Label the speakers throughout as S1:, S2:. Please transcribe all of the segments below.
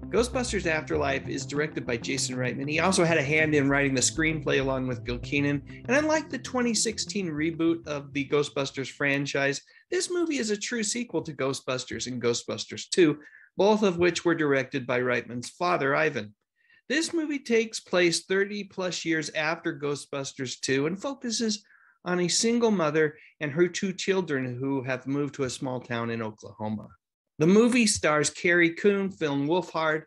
S1: Ghostbusters Afterlife is directed by Jason Reitman. He also had a hand in writing the screenplay along with Gil Kenan. And unlike the 2016 reboot of the Ghostbusters franchise, this movie is a true sequel to Ghostbusters and Ghostbusters 2, both of which were directed by Reitman's father, Ivan. This movie takes place 30 plus years after Ghostbusters 2 and focuses on a single mother and her two children who have moved to a small town in Oklahoma. The movie stars Carrie Coon, Phil Wolfhard,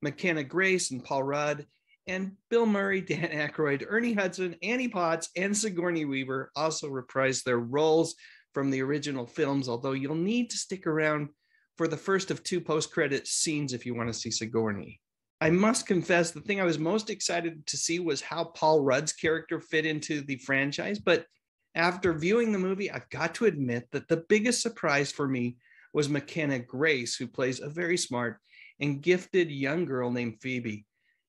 S1: McKenna Grace, and Paul Rudd, and Bill Murray, Dan Aykroyd, Ernie Hudson, Annie Potts, and Sigourney Weaver also reprise their roles from the original films, although you'll need to stick around for the first of two post-credit scenes if you want to see Sigourney. I must confess, the thing I was most excited to see was how Paul Rudd's character fit into the franchise, but after viewing the movie, I've got to admit that the biggest surprise for me was McKenna Grace, who plays a very smart and gifted young girl named Phoebe.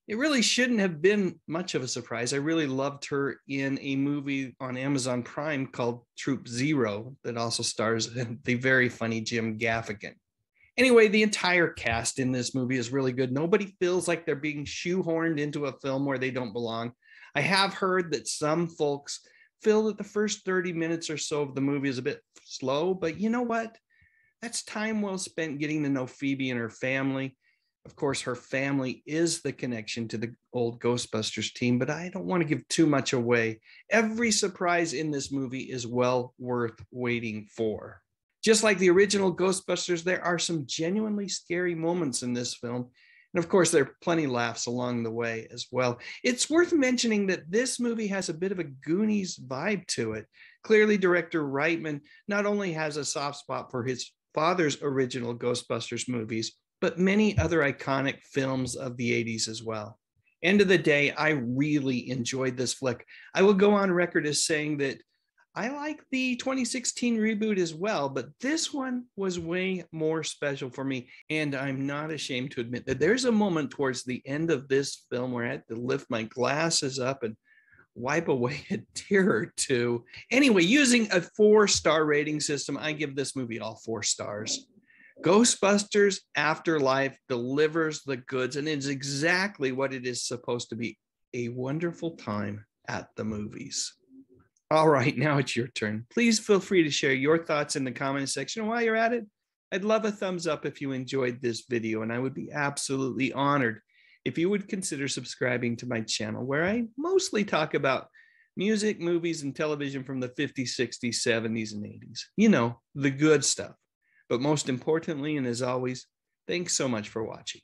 S1: It really shouldn't have been much of a surprise. I really loved her in a movie on Amazon Prime called Troop Zero that also stars the very funny Jim Gaffigan. Anyway, the entire cast in this movie is really good. Nobody feels like they're being shoehorned into a film where they don't belong. I have heard that some folks feel that the first 30 minutes or so of the movie is a bit slow, but you know what? That's time well spent getting to know Phoebe and her family. Of course, her family is the connection to the old Ghostbusters team, but I don't want to give too much away. Every surprise in this movie is well worth waiting for. Just like the original Ghostbusters, there are some genuinely scary moments in this film. And of course, there are plenty of laughs along the way as well. It's worth mentioning that this movie has a bit of a Goonies vibe to it. Clearly, director Reitman not only has a soft spot for his father's original Ghostbusters movies, but many other iconic films of the 80s as well. End of the day, I really enjoyed this flick. I will go on record as saying that I like the 2016 reboot as well, but this one was way more special for me. And I'm not ashamed to admit that there's a moment towards the end of this film where I had to lift my glasses up and wipe away a tear or two. Anyway, using a 4-star rating system, I give this movie all 4 stars. Ghostbusters Afterlife delivers the goods and is exactly what it is supposed to be, a wonderful time at the movies. All right, now it's your turn. Please feel free to share your thoughts in the comment section. And while you're at it, I'd love a thumbs up if you enjoyed this video, and I would be absolutely honored if you would consider subscribing to my channel, where I mostly talk about music, movies, and television from the 50s, 60s, 70s, and 80s. You know, the good stuff. But most importantly, and as always, thanks so much for watching.